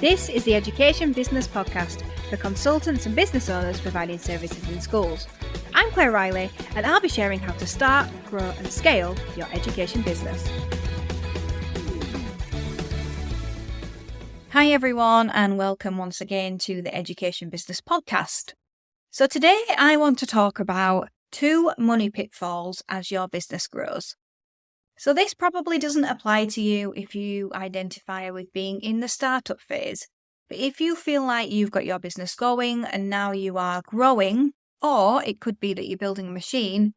This is the Education Business Podcast for consultants and business owners providing services in schools. I'm Claire Riley, and I'll be sharing how to start, grow and scale your education business. Hi everyone, and welcome once again to the Education Business Podcast. So today I want to talk about 2 money pitfalls as your business grows. So this probably doesn't apply to you if you identify with being in the startup phase. But if you feel like you've got your business going and now you are growing, or it could be that you're building a machine,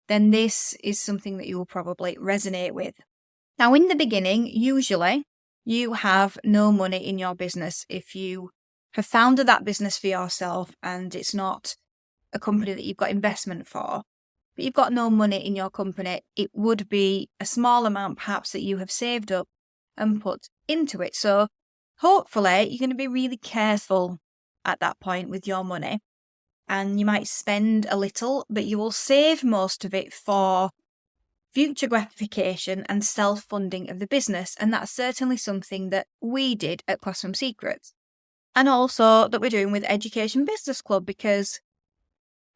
then this is something that you will probably resonate with. Now, in the beginning, usually you have no money in your business if you have founded that business for yourself and it's not a company that you've got investment for. But you've got no money in your company, it would be a small amount perhaps that you have saved up and put into it. So hopefully you're going to be really careful at that point with your money, and you might spend a little, but you will save most of it for future gratification and self-funding of the business. And that's certainly something that we did at Classroom Secrets, and also that we're doing with Education Business Club, because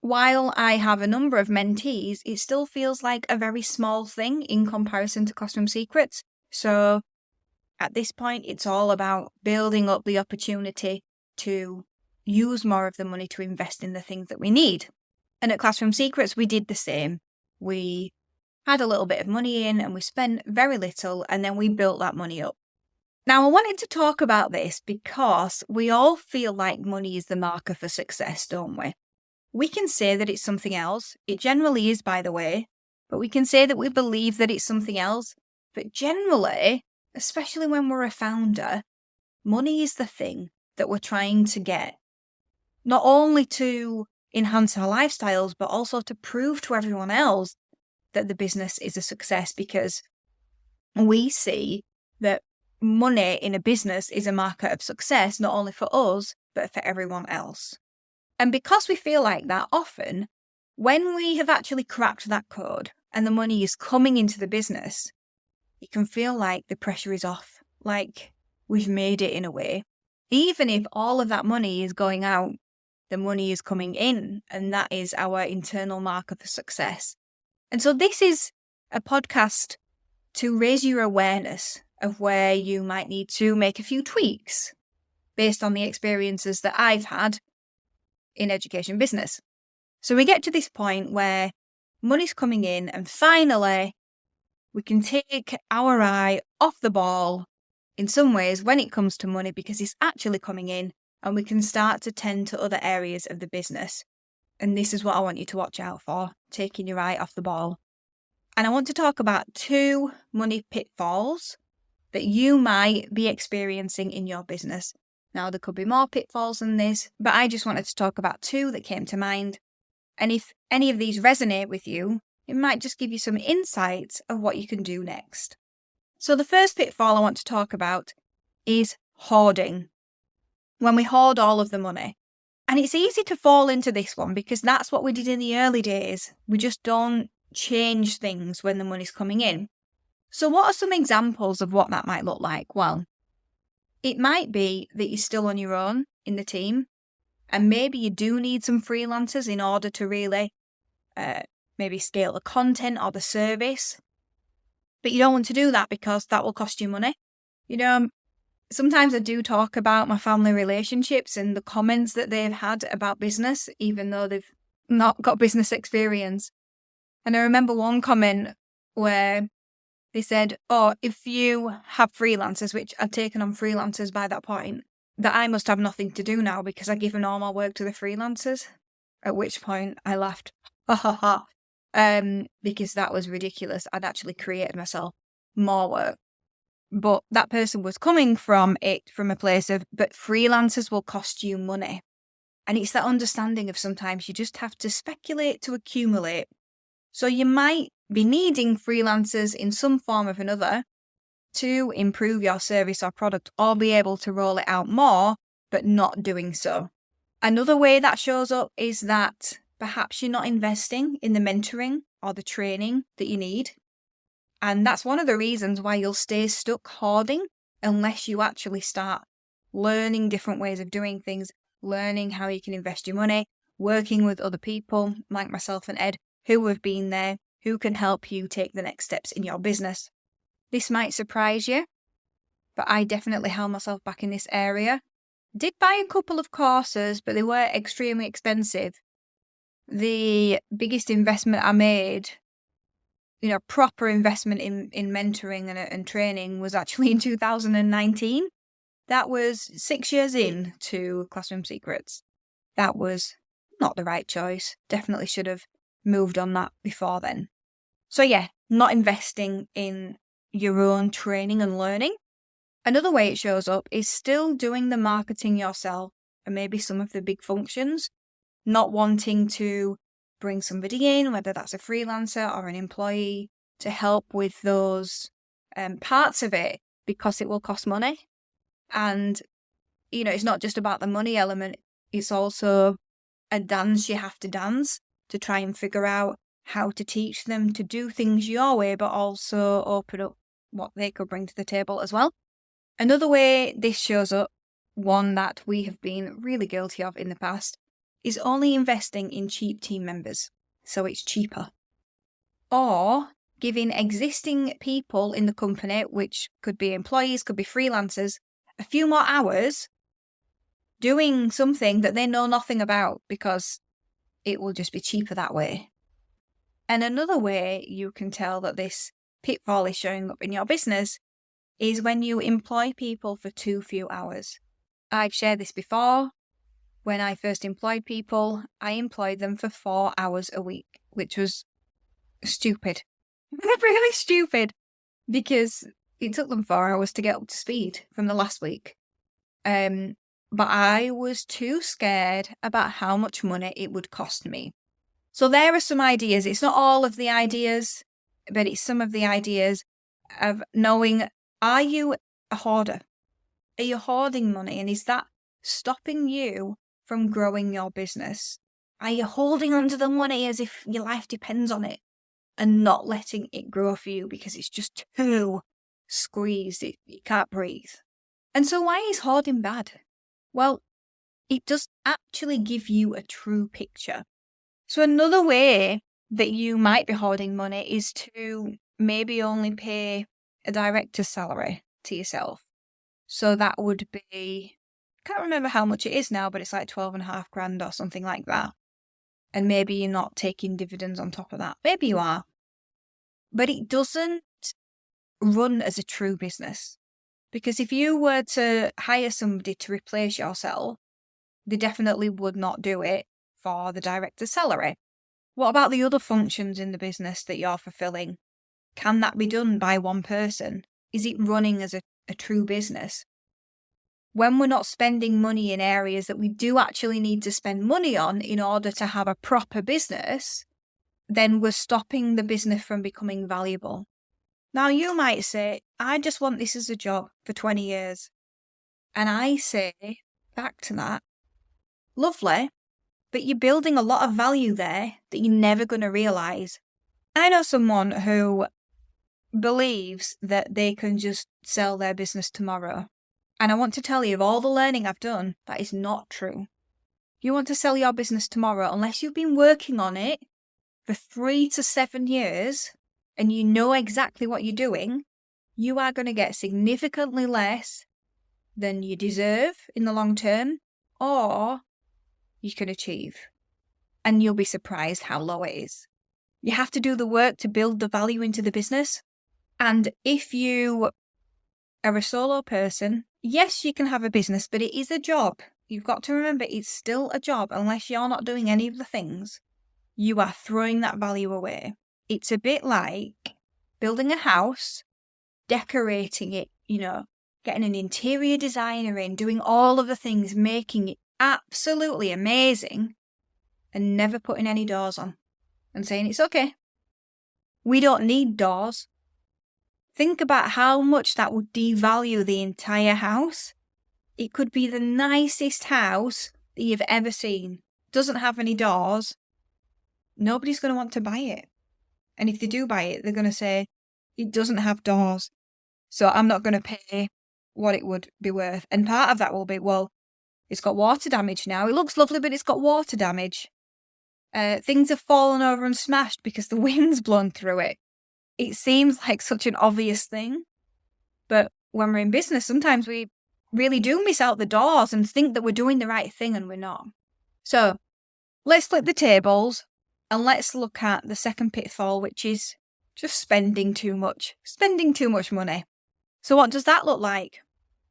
while I have a number of mentees, it still feels like a very small thing in comparison to Classroom Secrets. So at this point, it's all about building up the opportunity to use more of the money to invest in the things that we need. And at Classroom Secrets, we did the same. We had a little bit of money in and we spent very little, and then we built that money up. Now, I wanted to talk about this because we all feel like money is the marker for success, don't we? We can say that it's something else. It generally is, by the way, but we can say that we believe that it's something else. But generally, especially when we're a founder, money is the thing that we're trying to get, not only to enhance our lifestyles, but also to prove to everyone else that the business is a success, because we see that money in a business is a marker of success, not only for us, but for everyone else. And because we feel like that often, when we have actually cracked that code and the money is coming into the business, it can feel like the pressure is off, like we've made it in a way. Even if all of that money is going out, the money is coming in, and that is our internal marker for success. And so this is a podcast to raise your awareness of where you might need to make a few tweaks based on the experiences that I've had in education business. So we get to this point where money's coming in and finally we can take our eye off the ball in some ways when it comes to money, because it's actually coming in, and we can start to tend to other areas of the business. And this is what I want you to watch out for, taking your eye off the ball. And I want to talk about 2 money pitfalls that you might be experiencing in your business. Now, there could be more pitfalls than this, but I just wanted to talk about 2 that came to mind. And if any of these resonate with you, it might just give you some insights of what you can do next. So the first pitfall I want to talk about is hoarding. When we hoard all of the money. And it's easy to fall into this one because that's what we did in the early days. We just don't change things when the money's coming in. So what are some examples of what that might look like? Well, it might be that you're still on your own in the team, and maybe you do need some freelancers in order to really maybe scale the content or the service. But you don't want to do that because that will cost you money. You know, sometimes I do talk about my family relationships and the comments that they've had about business, even though they've not got business experience. And I remember one comment where they said, oh, if you have freelancers, which I'd taken on freelancers by that point, that I must have nothing to do now because I've given all my work to the freelancers. At which point I laughed, because that was ridiculous. I'd actually created myself more work. But that person was coming from a place of, but freelancers will cost you money. And it's that understanding of sometimes you just have to speculate to accumulate. So you might be needing freelancers in some form or another to improve your service or product, or be able to roll it out more, but not doing so. Another way that shows up is that perhaps you're not investing in the mentoring or the training that you need. And that's one of the reasons why you'll stay stuck hoarding unless you actually start learning different ways of doing things, learning how you can invest your money, working with other people like myself and Ed who have been there, who can help you take the next steps in your business. This might surprise you, but I definitely held myself back in this area. Did buy a couple of courses, but they were extremely expensive. The biggest investment I made, proper investment in mentoring and training, was actually in 2019. That was 6 years in to Classroom Secrets. That was not the right choice. Definitely should have moved on that before then. So yeah, not investing in your own training and learning. Another way it shows up is still doing the marketing yourself and maybe some of the big functions, not wanting to bring somebody in, whether that's a freelancer or an employee, to help with those parts of it because it will cost money. And, it's not just about the money element. It's also a dance you have to dance to try and figure out how to teach them to do things your way, but also open up what they could bring to the table as well. Another way this shows up, one that we have been really guilty of in the past, is only investing in cheap team members, so it's cheaper. Or giving existing people in the company, which could be employees, could be freelancers, a few more hours doing something that they know nothing about because it will just be cheaper that way. And another way you can tell that this pitfall is showing up in your business is when you employ people for too few hours. I've shared this before. When I first employed people, I employed them for 4 hours a week, which was stupid. Really stupid, because it took them 4 hours to get up to speed from the last week. But I was too scared about how much money it would cost me. So there are some ideas. It's not all of the ideas, but it's some of the ideas of knowing, are you a hoarder? Are you hoarding money? And is that stopping you from growing your business? Are you holding onto the money as if your life depends on it and not letting it grow for you because it's just too squeezed, you can't breathe? And so why is hoarding bad? Well, it does actually give you a true picture. So another way that you might be hoarding money is to maybe only pay a director's salary to yourself. So that would be, I can't remember how much it is now, but it's like 12.5 grand or something like that. And maybe you're not taking dividends on top of that. Maybe you are. But it doesn't run as a true business. Because if you were to hire somebody to replace yourself, they definitely would not do it for the director's salary. What about the other functions in the business that you're fulfilling? Can that be done by one person? Is it running as a true business? When we're not spending money in areas that we do actually need to spend money on in order to have a proper business, then we're stopping the business from becoming valuable. Now, you might say, I just want this as a job for 20 years. And I say back to that, lovely, but you're building a lot of value there that you're never going to realise. I know someone who believes that they can just sell their business tomorrow. And I want to tell you, of all the learning I've done, that is not true. You want to sell your business tomorrow, unless you've been working on it for 3 to 7 years, and you know exactly what you're doing, you are going to get significantly less than you deserve in the long term, or you can achieve. And you'll be surprised how low it is. You have to do the work to build the value into the business. And if you are a solo person, yes, you can have a business, but it is a job. You've got to remember it's still a job. Unless you're not doing any of the things, you are throwing that value away. It's a bit like building a house, decorating it, getting an interior designer in, doing all of the things, making it absolutely amazing, and never putting any doors on and saying it's okay. We don't need doors. Think about how much that would devalue the entire house. It could be the nicest house that you've ever seen. Doesn't have any doors. Nobody's going to want to buy it. And if they do buy it, they're going to say, it doesn't have doors, so I'm not going to pay what it would be worth. And part of that will be, well, it's got water damage now. It looks lovely, but it's got water damage. Things have fallen over and smashed because the wind's blown through it. It seems like such an obvious thing, but when we're in business, sometimes we really do miss out the doors and think that we're doing the right thing and we're not. So let's flip the tables and let's look at the second pitfall, which is just spending too much money. So what does that look like?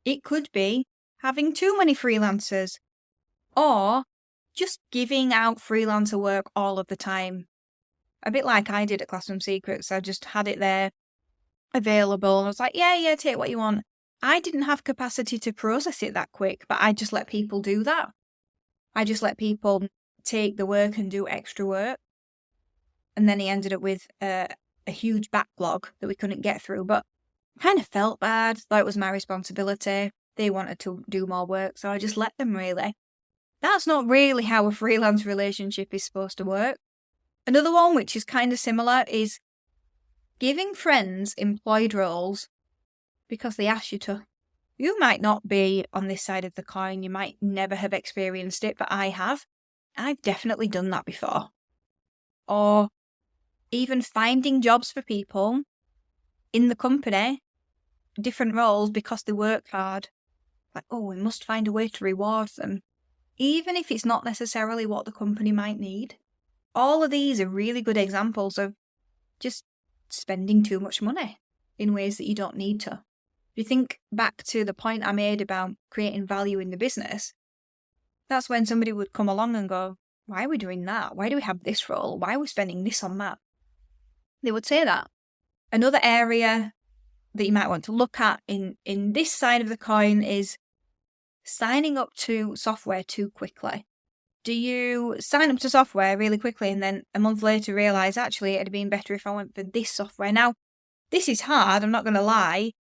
It could be having too many freelancers or just giving out freelancer work all of the time. A bit like I did at Classroom Secrets. I just had it there available. And I was like, yeah, take what you want. I didn't have capacity to process it that quick, but I just let people do that. I just let people take the work and do extra work. And then he ended up with a huge backlog that we couldn't get through. But I kind of felt bad, thought it was my responsibility. They wanted to do more work, so I just let them, really. That's not really how a freelance relationship is supposed to work. Another one, which is kind of similar, is giving friends employed roles because they ask you to. You might not be on this side of the coin. You might never have experienced it, but I have. I've definitely done that before. Or even finding jobs for people in the company, different roles because they work hard. Like, oh, we must find a way to reward them. Even if it's not necessarily what the company might need. All of these are really good examples of just spending too much money in ways that you don't need to. If you think back to the point I made about creating value in the business, that's when somebody would come along and go, why are we doing that? Why do we have this role? Why are we spending this on that? They would say that. Another area that you might want to look at in this side of the coin is signing up to software too quickly. Do you sign up to software really quickly and then a month later realise, actually, it'd have been better if I went for this software? Now, this is hard, I'm not going to lie.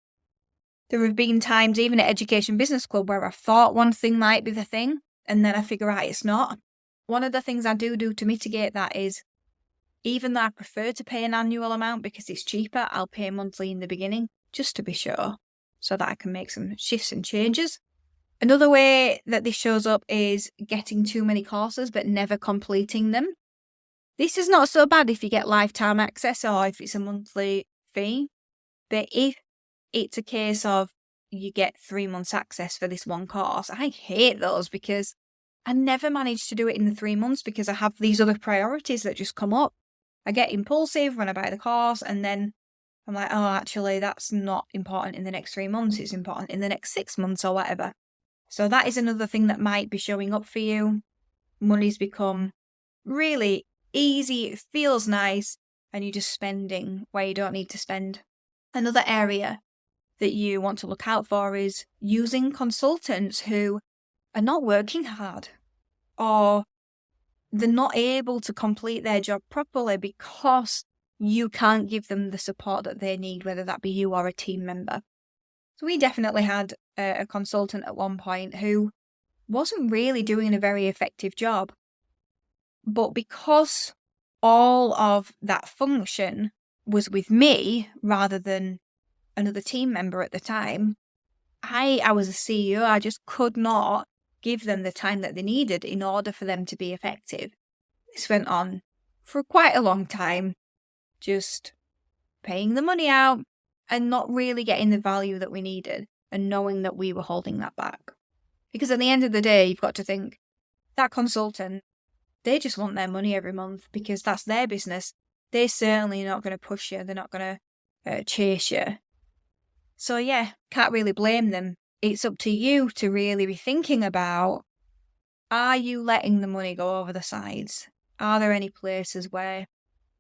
There have been times, even at Education Business Club, where I thought one thing might be the thing, and then I figure out it's not. One of the things I do to mitigate that is, even though I prefer to pay an annual amount because it's cheaper, I'll pay monthly in the beginning, just to be sure, so that I can make some shifts and changes. Another way that this shows up is getting too many courses but never completing them. This is not so bad if you get lifetime access or if it's a monthly fee, but if it's a case of you get 3 months access for this one course, I hate those because I never manage to do it in the 3 months because I have these other priorities that just come up. I get impulsive when I buy the course and then I'm like, oh, actually, that's not important in the next 3 months. It's important in the next 6 months or whatever. So that is another thing that might be showing up for you. Money's become really easy, it feels nice, and you're just spending where you don't need to spend. Another area that you want to look out for is using consultants who are not working hard or they're not able to complete their job properly because you can't give them the support that they need, whether that be you or a team member. So we definitely had a consultant at one point who wasn't really doing a very effective job. But because all of that function was with me rather than another team member at the time, I was a CEO. I just could not give them the time that they needed in order for them to be effective. This went on for quite a long time, just paying the money out and not really getting the value that we needed and knowing that we were holding that back. Because at the end of the day, you've got to think, that consultant, they just want their money every month because that's their business. They're certainly not going to push you. They're not going to chase you. So yeah, can't really blame them. It's up to you to really be thinking about, are you letting the money go over the sides? Are there any places where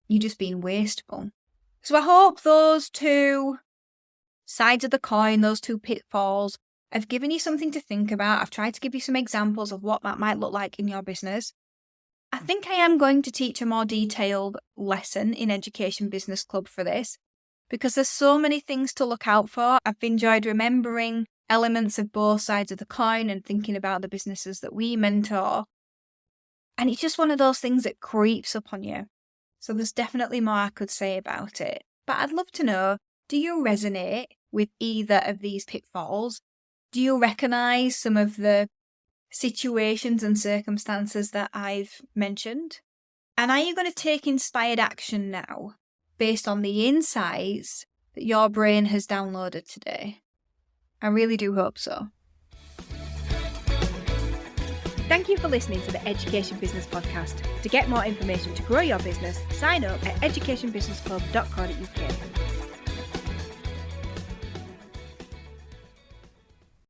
you're just being wasteful? So I hope those two sides of the coin, those two pitfalls, have given you something to think about. I've tried to give you some examples of what that might look like in your business. I think I am going to teach a more detailed lesson in Education Business Club for this, because there's so many things to look out for. I've enjoyed remembering elements of both sides of the coin and thinking about the businesses that we mentor. And it's just one of those things that creeps up on you. So there's definitely more I could say about it. But I'd love to know, do you resonate with either of these pitfalls? Do you recognise some of the situations and circumstances that I've mentioned? And are you going to take inspired action now based on the insights that your brain has downloaded today? I really do hope so. Thank you for listening to the Education Business Podcast. To get more information to grow your business, sign up at educationbusinessclub.co.uk.